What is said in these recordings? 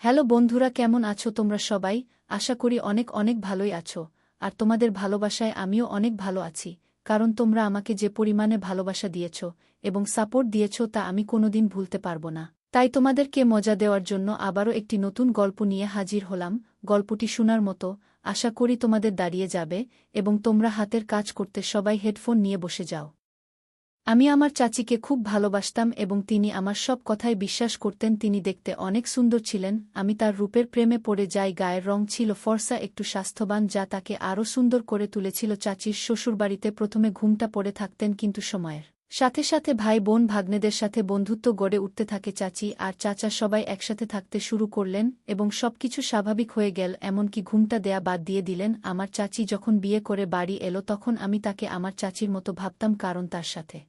Hello বন্ধুরা, কেমন আছো তোমরা সবাই? আশা করি অনেক অনেক ভালোই আছো। আর তোমাদের ভালোবাসায় আমিও অনেক ভালো আছি, কারণ তোমরা আমাকে যে পরিমাণে ভালোবাসা দিয়েছ এবং সাপোর্ট দিয়েছ তা আমি কোনোদিন ভুলতে পারবো না। তাই তোমাদেরকে মজা দেওয়ার জন্য আবারও একটি নতুন গল্প নিয়ে হাজির হলাম। গল্পটি শোনার মতো, আশা করি তোমাদের দাঁড়িয়ে যাবে এবং তোমরা হাতের কাজ করতে সবাই হেডফোন নিয়ে বসে যাও। আমি আমার চাচিকে খুব ভালোবাসতাম এবং তিনি আমার সব কথায় বিশ্বাস করতেন। তিনি দেখতে অনেক সুন্দর ছিলেন। আমি তার রূপের প্রেমে পড়ে যাই। গায়ের রং ছিল ফর্সা, একটু স্বাস্থ্যবান, যা তাকে আরও সুন্দর করে তুলেছিল। চাচির শ্বশুরবাড়িতে প্রথমে ঘুমটা পড়ে থাকতেন, কিন্তু সময়ের সাথে সাথে ভাই বোন ভাগ্নেদের সাথে বন্ধুত্ব গড়ে উঠতে থাকে। চাচি আর চাচা সবাই একসাথে থাকতে শুরু করলেন এবং সবকিছু স্বাভাবিক হয়ে গেল, এমনকি ঘুমটা দেয়া বাদ দিয়ে দিলেন। আমার চাচি যখন বিয়ে করে বাড়ি এলো তখন আমি তাকে আমার চাচির মতো ভাবতাম, কারণ তার সাথে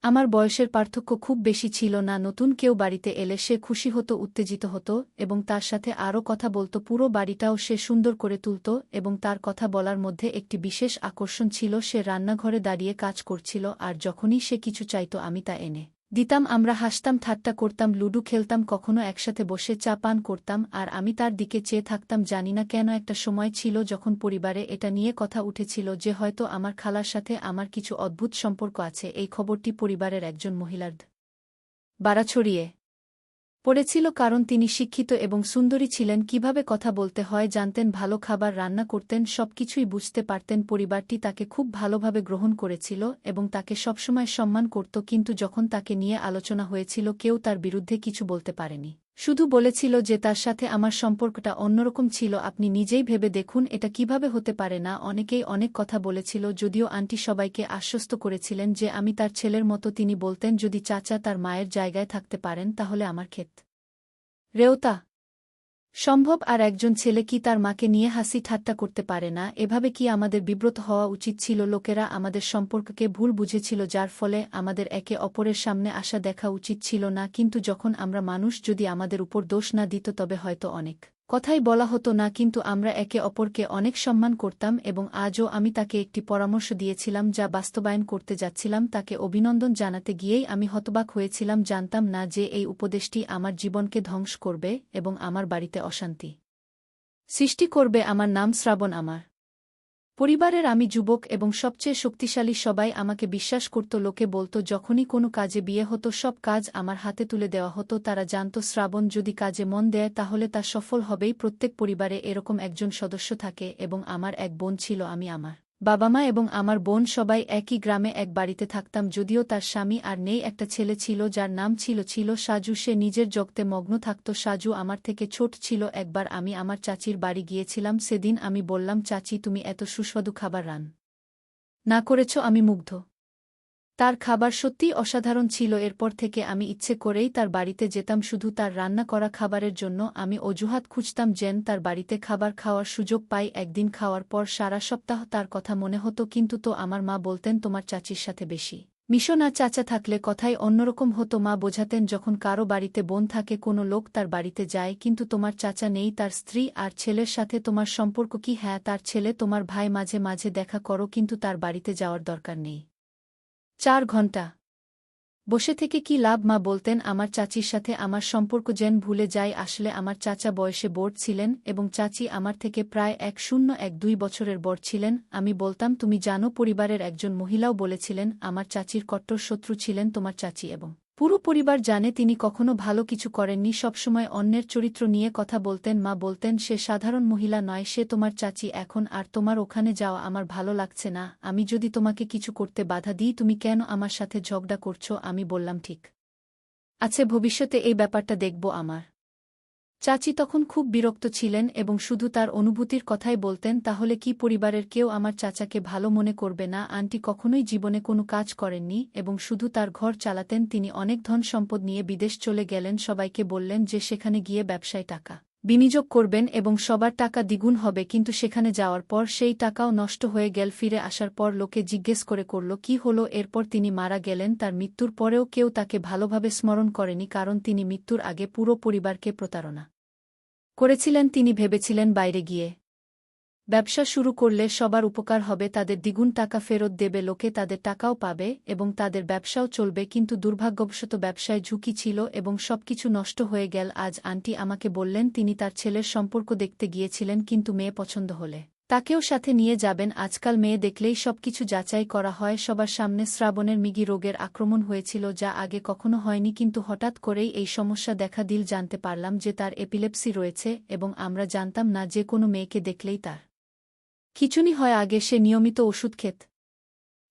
আমার বয়সের পার্থক্য খুব বেশি ছিল না। নতুন কেউ বাড়িতে এলে সে খুশি হতো, উত্তেজিত হতো এবং তার সাথে আরও কথা বলতো। পুরো বাড়িটাও সে সুন্দর করে তুলত এবং তার কথা বলার মধ্যে একটি বিশেষ আকর্ষণ ছিল। সে রান্নাঘরে দাঁড়িয়ে কাজ করছিল আর যখনই সে কিছু চাইতো আমি তা এনে দিতাম। আমরা হাসতাম, ঠাট্টা করতাম, লুডু খেলতাম, কখনো একসাথে বসে চা পান করতাম আর আমি তার দিকে চেয়ে থাকতাম। জানি না কেন একটা সময় ছিল যখন পরিবারে এটা নিয়ে কথা উঠেছিল যে হয়তো আমার খালার সাথে আমার কিছু অদ্ভুত সম্পর্ক আছে। এই খবরটি পরিবারের একজন মহিলার বাড়া ছড়িয়ে পড়েছিল, কারণ তিনি শিক্ষিত এবং সুন্দরী ছিলেন, কিভাবে কথা বলতে হয় জানতেন, ভালো খাবার রান্না করতেন, সবকিছুই বুঝতে পারতেন। পরিবারটি তাকে খুব ভালোভাবে গ্রহণ করেছিল এবং তাকে সবসময় সম্মান করত। কিন্তু যখন তাকে নিয়ে আলোচনা হয়েছিল কেউ তার বিরুদ্ধে কিছু বলতে পারেনি, শুধু বলেছিল যে তার সাথে আমার সম্পর্কটা অন্যরকম ছিল। আপনি নিজেই ভেবে দেখুন এটা কিভাবে হতে পারে না। অনেকেই অনেক কথা বলেছিল, যদিও আন্টি সবাইকে আশ্বস্ত করেছিলেন যে আমি তার ছেলের মতো। তিনি বলতেন যদি চাচা তার মায়ের জায়গায় থাকতে পারেন তাহলে আমার রেও তা সম্ভব। আর একজন ছেলে কি তার মাকে নিয়ে হাসি ঠাট্টা করতে পারে না? এভাবে কি আমাদের বিব্রত হওয়া উচিত ছিল? লোকেরা আমাদের সম্পর্ককে ভুল বুঝেছিল, যার ফলে আমাদের একে অপরের সামনে আসা দেখা উচিত ছিল না। কিন্তু যখন আমরা মানুষ, যদি আমাদের উপর দোষ না দিত তবে হয়তো অনেক কথাই বলা হতো না। কিন্তু আমরা একে অপরকে অনেক সম্মান করতাম এবং আজও আমি তাকে একটি পরামর্শ দিয়েছিলাম যা বাস্তবায়ন করতে যাচ্ছিলাম। তাকে অভিনন্দন জানাতে গিয়েই আমি হতবাক হয়েছিলাম। জানতাম না যে এই উপদেশটি আমার জীবনকে ধ্বংস করবে এবং আমার বাড়িতে অশান্তি সৃষ্টি করবে। আমার নাম শ্রাবণ। আমার পরিবারের আমি যুবক এবং সবচেয়ে শক্তিশালী। সবাই আমাকে বিশ্বাস করত। লোকে বলতো যখনই কোনো কাজে বিয়ে হতো সব কাজ আমার হাতে তুলে দেওয়া হতো। তারা জানত শ্রাবণ যদি কাজে মন দেয় তাহলে তা সফল হবেই। প্রত্যেক পরিবারে এরকম একজন সদস্য থাকে এবং আমার এক বোন ছিল। আমি, আমার বাবা মা এবং আমার বোন সবাই একই গ্রামে এক বাড়িতে থাকতাম। যদিও তার স্বামী আর নেই, একটা ছেলে ছিল যার নাম ছিল সাজু। সে নিজের জগতে মগ্ন থাকত। সাজু আমার থেকে ছোট ছিল। একবার আমি আমার চাচির বাড়ি গিয়েছিলাম। সেদিন আমি বললাম, চাচি তুমি এত সুস্বাদু খাবার না করেছ, আমি মুগ্ধ। তার খাবার সত্যিই অসাধারণ ছিল। এরপর থেকে আমি ইচ্ছে করেই তার বাড়িতে যেতাম, শুধু তার রান্না করা খাবারের জন্য। আমি অজুহাত খুঁজতাম যেন তার বাড়িতে খাবার খাওয়ার সুযোগ পাই। একদিন খাওয়ার পর সারা সপ্তাহ তার কথা মনে হতো। কিন্তু তো আমার মা বলতেন তোমার চাচির সাথে বেশি মিশো না, চাচা থাকলে কথাই অন্যরকম হতো। মা বোঝাতেন যখন কারো বাড়িতে বোন থাকে, কোনো লোক তার বাড়িতে যায়, কিন্তু তোমার চাচা নেই, তার স্ত্রী আর ছেলের সাথে তোমার সম্পর্ক কি? হ্যাঁ, তার ছেলে তোমার ভাই, মাঝে মাঝে দেখা করো, কিন্তু তার বাড়িতে যাওয়ার দরকার নেই। 4 ঘণ্টা বসে থেকে কি লাভ? মা বলতেন আমার চাচির সাথে আমার সম্পর্ক যেন ভুলে যাই। আসলে আমার চাচা বয়সে বড় ছিলেন এবং চাচি আমার থেকে প্রায় 1-2 বছরের বড় ছিলেন। আমি বলতাম তুমি জানো, পরিবারের একজন মহিলাও বলেছিলেন আমার চাচির কট্টর শত্রু ছিলেন তোমার চাচি এবং পুরো পরিবার জানে তিনি কখনো ভালো কিছু করেননি, সবসময় অন্যের চরিত্র নিয়ে কথা বলতেন। মা বলতেন সে সাধারণ মহিলা নয়, সে তোমার চাচি। এখন আর তোমার ওখানে যাওয়া আমার ভালো লাগছে না। আমি যদি তোমাকে কিছু করতে বাধা দিই তুমি কেন আমার সাথে ঝগড়া করছো? আমি বললাম ঠিক আছে, ভবিষ্যতে এই ব্যাপারটা দেখব। আমার চাচি তখন খুব বিরক্ত ছিলেন এবং শুধু তার অনুভূতির কথাই বলতেন। তাহলে কি পরিবারের কেউ আমার চাচাকে ভালো মনে করবে না? আন্টি কখনোই জীবনে কোনো কাজ করেননি এবং শুধু তার ঘর চালাতেন। তিনি অনেক ধন সম্পদ নিয়ে বিদেশ চলে গেলেন। সবাইকে বললেন যে সেখানে গিয়ে ব্যবসায় টাকা বিনিয়োগ করবেন এবং সবার টাকা দ্বিগুণ হবে, কিন্তু সেখানে যাওয়ার পর সেই টাকাও নষ্ট হয়ে গেল। ফিরে আসার পর লোকে জিজ্ঞেস করল কি হলো? এরপর তিনি মারা গেলেন। তার মৃত্যুর পরেও কেউ তাকে ভালোভাবে স্মরণ করেনি, কারণ তিনি মৃত্যুর আগে পুরো পরিবারকে প্রতারণা করেছিলেন। তিনি ভেবেছিলেন বাইরে গিয়ে ব্যবসা শুরু করলে সবার উপকার হবে, তাদের দ্বিগুণ টাকা ফেরত দেবে লোকে, তাদের টাকাও পাবে এবং তাদের ব্যবসাও চলবে। কিন্তু দুর্ভাগ্যবশত ব্যবসায় ঝুঁকি ছিল এবং সবকিছু নষ্ট হয়ে গেল। আজ আন্টি আমাকে বললেন তিনি তার ছেলের সম্পর্ক দেখতে গিয়েছিলেন, কিন্তু মেয়ে পছন্দ হলে তাকেও সাথে নিয়ে যাবেন। আজকাল মেয়ে দেখলেই সবকিছু যাচাই করা হয় সবার সামনে। শ্রাবণের মৃগী রোগের আক্রমণ হয়েছিল, যা আগে কখনো হয়নি, কিন্তু হঠাৎ করেই এই সমস্যা দেখা দিল। জানতে পারলাম যে তার এপিলেপসি রয়েছে এবং আমরা জানতাম না যে কোনো মেয়েকে দেখলেই তার খিঁচুনি হয়। আগে সে নিয়মিত ওষুধ খেত,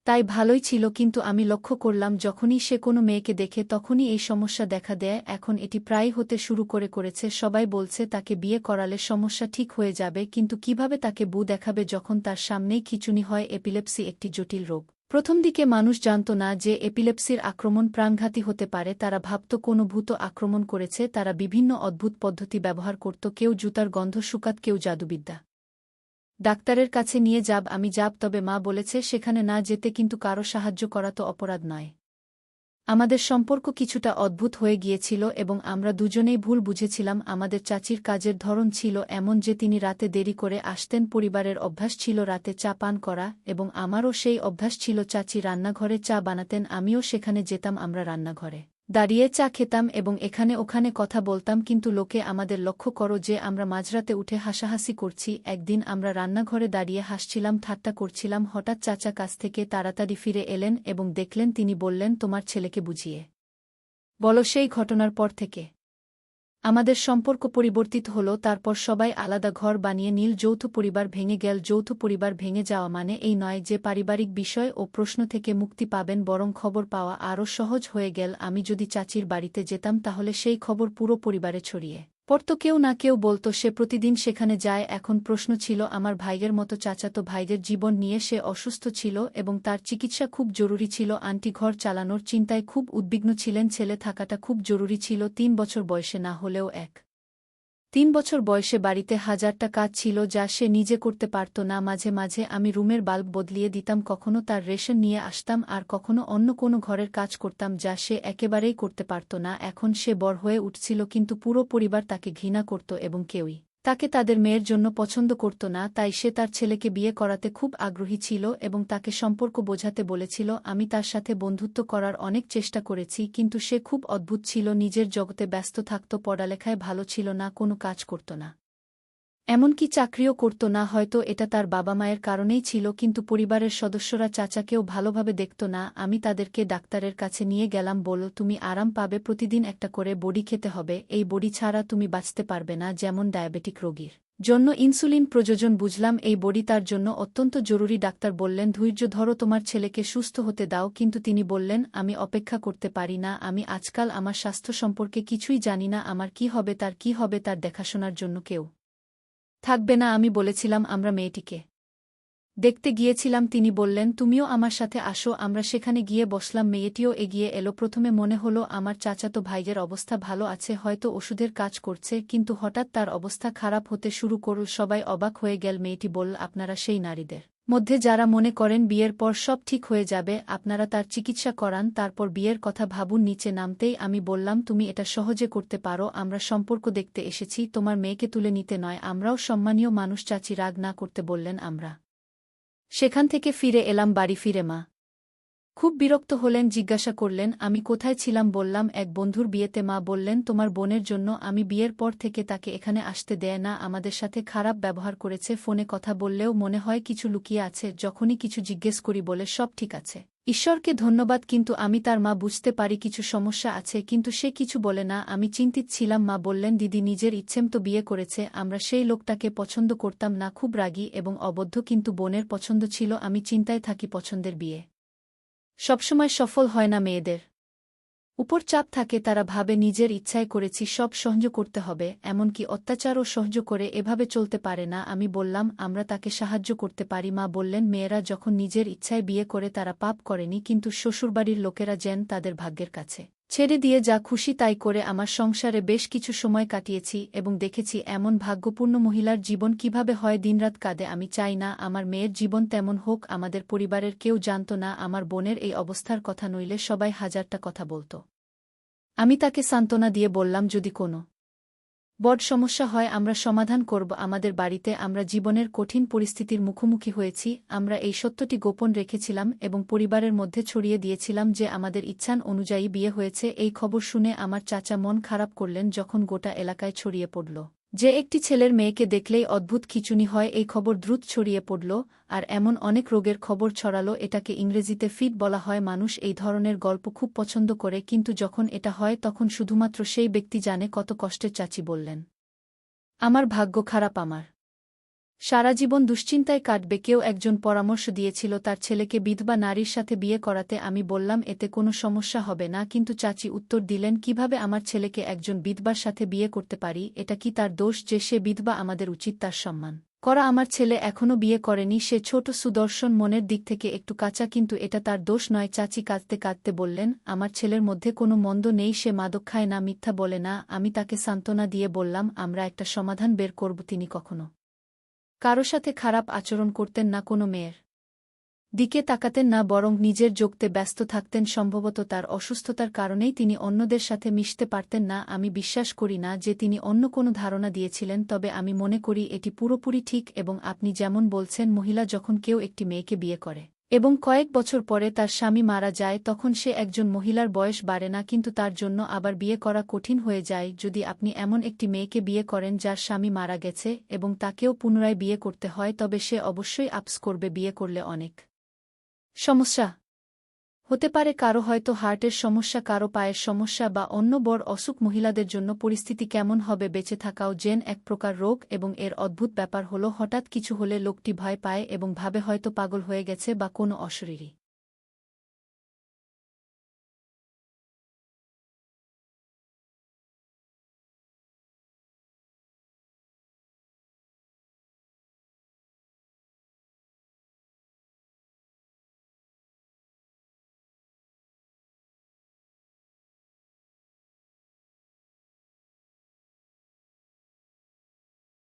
তাই ভালোই ছিল, কিন্তু আমি লক্ষ্য করলাম যখনই সে কোনো মেয়েকে দেখে তখনই এই সমস্যা দেখা দেয়। এখন এটি প্রায় হতে শুরু করেছে। সবাই বলছে তাকে বিয়ে করালে সমস্যা ঠিক হয়ে যাবে, কিন্তু কিভাবে তাকে বউ দেখাবে যখন তার সামনেই খিঁচুনি হয়? এপিলেপসি একটি জটিল রোগ। প্রথম দিকে মানুষ জানত না যে এপিলেপসির আক্রমণ প্রাণঘাতী হতে পারে। তারা ভাবত কোনো ভূত আক্রমণ করেছে। তারা বিভিন্ন অদ্ভুত পদ্ধতি ব্যবহার করত, কেউ জুতার গন্ধ শুকাত, কেউ জাদুবিদ্যা। ডাক্তারের কাছে নিয়ে যাব, আমি যাব, তবে মা বলেছে সেখানে না যেতে, কিন্তু কারো সাহায্য করা তো অপরাধ নয়। আমাদের সম্পর্ক কিছুটা অদ্ভুত হয়ে গিয়েছিল এবং আমরা দুজনেই ভুল বুঝেছিলাম। আমাদের চাচির কাজের ধরন ছিল এমন যে তিনি রাতে দেরি করে আসতেন। পরিবারের অভ্যাস ছিল রাতে চা পান করা এবং আমারও সেই অভ্যাস ছিল। চাচি রান্নাঘরে চা বানাতেন, আমিও সেখানে যেতাম। আমরা রান্নাঘরে দাঁড়িয়ে চা খেতাম এবং এখানে ওখানে কথা বলতাম, কিন্তু লোকে আমাদের লক্ষ্য করো যে আমরা মাঝরাতে উঠে হাসাহাসি করছি। একদিন আমরা রান্নাঘরে দাঁড়িয়ে হাসছিলাম, ঠাট্টা করছিলাম। হঠাৎ চাচা কাছ থেকে তাড়াতাড়ি ফিরে এলেন এবং দেখলেন, তিনি বললেন, তোমার ছেলেকে বুঝিয়ে বলো। সেই ঘটনার পর থেকে আমাদের সম্পর্ক পরিবর্তিত হল। তারপর সবাই আলাদা ঘর বানিয়ে নিল, যৌথ পরিবার ভেঙে গেল। যৌথ পরিবার ভেঙে যাওয়া মানে এই নয় যে পারিবারিক বিষয় ও প্রশ্ন থেকে মুক্তি পাবেন, বরং খবর পাওয়া আরও সহজ হয়ে গেল। আমি যদি চাচির বাড়িতে যেতাম তাহলে সেই খবর পুরো পরিবারে ছড়িয়ে পড়ত, কেউ না কেউ বলতো সে প্রতিদিন সেখানে যায়। এখন প্রশ্ন ছিল আমার ভাইয়ের মতো চাচাতো ভাইদের জীবন নিয়ে। সে অসুস্থ ছিল এবং তার চিকিৎসা খুব জরুরি ছিল। আন্টি ঘর চালানোর চিন্তায় খুব উদ্বিগ্ন ছিলেন। ছেলে থাকাটা খুব জরুরি ছিল। ৩ বছর বয়সে না হলেও ৩ বছর বয়সে বাড়িতে হাজারটা কাজ ছিল যা সে নিজে করতে পারত না। মাঝে মাঝে আমি রুমের বাল্ব বদলিয়ে দিতাম, কখনো তার রেশন নিয়ে আসতাম, আর কখনো অন্য কোনো ঘরের কাজ করতাম যা সে একেবারেই করতে পারত না। এখন সে বড় হয়ে উঠছিল, কিন্তু পুরো পরিবার তাকে ঘৃণা করত এবং কেউই তাকে তাদের মেয়ের জন্য পছন্দ করত না। তাই সে তার ছেলেকে বিয়ে করাতে খুব আগ্রহী ছিল এবং তাকে সম্পর্ক বোঝাতে বলেছিল। আমি তার সাথে বন্ধুত্ব করার অনেক চেষ্টা করেছি, কিন্তু সে খুব অদ্ভুত ছিল। নিজের জগতে ব্যস্ত থাকত, পড়ালেখায় ভালো ছিল না, কোনো কাজ করত না, এমনকি চাকরিও করত না। হয়তো এটা তার বাবা মায়ের কারণেই ছিল, কিন্তু পরিবারের সদস্যরা চাচাকেও ভালোভাবে দেখত না। আমি তাদেরকে ডাক্তারের কাছে নিয়ে গেলাম। বলল, তুমি আরাম পাবে, প্রতিদিন একটা করে বড়ি খেতে হবে, এই বড়ি ছাড়া তুমি বাঁচতে পারবে না, যেমন ডায়াবেটিক রোগীর জন্য ইনসুলিন প্রয়োজন। বুঝলাম এই বড়ি তার জন্য অত্যন্ত জরুরি। ডাক্তার বললেন, ধৈর্য ধরো, তোমার ছেলেকে সুস্থ হতে দাও। কিন্তু তিনি বললেন, আমি অপেক্ষা করতে পারি না। আমি আজকাল আমার স্বাস্থ্য সম্পর্কে কিছুই জানি না। আমার কি হবে, তার কি হবে, তার দেখাশোনার জন্য কেউ থাকবে না। আমি বলেছিলাম আমরা মেয়েটিকে দেখতে গিয়েছিলাম। তিনি বললেন, তুমিও আমার সাথে আসো। আমরা সেখানে গিয়ে বসলাম। মেয়েটিও এগিয়ে এলো। প্রথমে মনে হলো আমার চাচাতো ভাইয়ের অবস্থা ভালো আছে, হয়তো ওষুধের কাজ করছে, কিন্তু হঠাৎ তার অবস্থা খারাপ হতে শুরু করল। সবাই অবাক হয়ে গেল। মেয়েটি বলল, আপনারা সেই নারীদের মধ্যে যারা মনে করেন বিয়ের পর সব ঠিক হয়ে যাবে, আপনারা তার চিকিৎসা করান, তারপর বিয়ের কথা ভাবুন। নিচে নামতেই আমি বললাম, তুমি এটা সহজে করতে পারো। আমরা সম্পর্ক দেখতে এসেছি, তোমার মেয়েকে তুলে নিতে নয়। আমরাও সম্মানীয় মানুষ। চাচি রাগ না করতে বললেন। আমরা সেখান থেকে ফিরে এলাম। বাড়ি ফিরে মা খুব বিরক্ত হলেন, জিজ্ঞাসা করলেন আমি কোথায় ছিলাম। বললাম এক বন্ধুর বিয়েতে। মা বললেন, তোমার বোনের জন্য আমি বিয়ের পর থেকে তাকে এখানে আসতে দেয় না, আমাদের সাথে খারাপ ব্যবহার করেছে। ফোনে কথা বললেও মনে হয় কিছু লুকিয়ে আছে। যখনই কিছু জিজ্ঞেস করি বলে সব ঠিক আছে, ঈশ্বরকে ধন্যবাদ। কিন্তু আমি তার মা, বুঝতে পারি কিছু সমস্যা আছে, কিন্তু সে কিছু বলে না। আমি চিন্তিত ছিলাম। মা বললেন, দিদি নিজের ইচ্ছেমতো বিয়ে করেছে, আমরা সেই লোকটাকে পছন্দ করতাম না, খুব রাগী এবং অবদ্ধ, কিন্তু বোনের পছন্দ ছিল। আমি চিন্তায় থাকি, পছন্দের বিয়ে সবসময় সফল হয় না, মেয়েদের উপর চাপ থাকে, তারা ভাবে নিজের ইচ্ছায় করেছি, সব সহ্য করতে হবে, এমনকি অত্যাচারও সহ্য করে, এভাবে চলতে পারে না। আমি বললাম, আমরা তাকে সাহায্য করতে পারি। মা বললেন, মেয়েরা যখন নিজের ইচ্ছায় বিয়ে করে তারা পাপ করেনি, কিন্তু শ্বশুরবাড়ির লোকেরা যেন তাদের ভাগ্যের কাছে ছেড়ে দিয়ে যা খুশি তাই করে। আমার সংসারে বেশ কিছু সময় কাটিয়েছি এবং দেখেছি এমন ভাগ্যপূর্ণ মহিলার জীবন কিভাবে হয়, দিনরাত কাঁদে। আমি চাই না আমার মেয়ের জীবন তেমন হোক। আমাদের পরিবারের কেউ জানত না আমার বোনের এই অবস্থার কথা, নইলে সবাই হাজারটা কথা বলত। আমি তাকে সান্ত্বনা দিয়ে বললাম, যদি কোনো বড় সমস্যা হয় আমরা সমাধান করব আমাদের বাড়িতে আমরা জীবনের কঠিন পরিস্থিতির মুখোমুখি হয়েছি আমরা এই সত্যটি গোপন রেখেছিলাম এবং পরিবারের মধ্যে ছড়িয়ে দিয়েছিলাম যে আমাদের ইচ্ছান অনুযায়ী বিয়ে হয়েছে এই খবর শুনে আমার চাচা মন খারাপ করলেন যখন গোটা এলাকায় ছড়িয়ে পড়ল যে একটি ছেলের মেয়েকে দেখলেই অদ্ভুত খিঁচুনি হয় এই খবর দ্রুত ছড়িয়ে পড়ল আর এমন অনেক রোগের খবর ছড়ালো এটাকে ইংরেজিতে ফিট বলা হয় মানুষ এই ধরনের গল্প খুব পছন্দ করে কিন্তু যখন এটা হয় তখন শুধুমাত্র সেই ব্যক্তি জানে কত কষ্টের চাচি বললেন আমার ভাগ্য খারাপ আমার সারা জীবন দুশ্চিন্তায় কাটবে কেউ একজন পরামর্শ দিয়েছিল তার ছেলেকে বিধবা নারীর সাথে বিয়ে করাতে আমি বললাম এতে কোনো সমস্যা হবে না কিন্তু চাচি উত্তর দিলেন কিভাবে আমার ছেলেকে একজন বিধবার সাথে বিয়ে করতে পারি এটা কি তার দোষ যে সে বিধবা আমাদের উচিত তার সম্মান করা আমার ছেলে এখনও বিয়ে করেনি সে ছোট সুদর্শন মনের দিক থেকে একটু কাঁচা কিন্তু এটা তার দোষ নয় চাচি কাঁদতে কাঁদতে বললেন আমার ছেলের মধ্যে কোনো মন্দ নেই সে মাদক খায় না মিথ্যা বলে না আমি তাকে সান্ত্বনা দিয়ে বললাম আমরা একটা সমাধান বের করব তিনি কখনো কারো সাথে খারাপ আচরণ করতেন না কোনো মেয়ের দিকে তাকাতেন না বরং নিজের যোগতে ব্যস্ত থাকতেন সম্ভবত তার অসুস্থতার কারণেই তিনি অন্যদের সাথে মিশতে পারতেন না আমি বিশ্বাস করি না যে তিনি অন্য কোনো ধারণা দিয়েছিলেন তবে আমি মনে করি এটি পুরোপুরি ঠিক এবং আপনি যেমন বলছেন মহিলা যখন কেউ একটি মেয়েকে বিয়ে করে এবং কয়েক বছর পরে তার স্বামী মারা যায় তখন সে একজন মহিলার বয়স বাড়ে না কিন্তু তার জন্য আবার বিয়ে করা কঠিন হয়ে যায় যদি আপনি এমন একটি মেয়েকে বিয়ে করেন যার স্বামী মারা গেছে এবং তাকেও পুনরায় বিয়ে করতে হয় তবে সে অবশ্যই আপস করবে বিয়ে করলে অনেক সমস্যা হতে পারে কারো হয়তো হার্টের সমস্যা কারো পায়ের সমস্যা বা অন্য বড় অসুখ মহিলাদের জন্য পরিস্থিতি কেমন হবে বেঁচে থাকাও জেন এক প্রকার রোগ এবং এর অদ্ভুত ব্যাপার হলো হঠাৎ কিছু হলে লোকটি ভয় পায় এবং ভাবে হয়তো পাগল হয়ে গেছে বা কোনো অশরীরী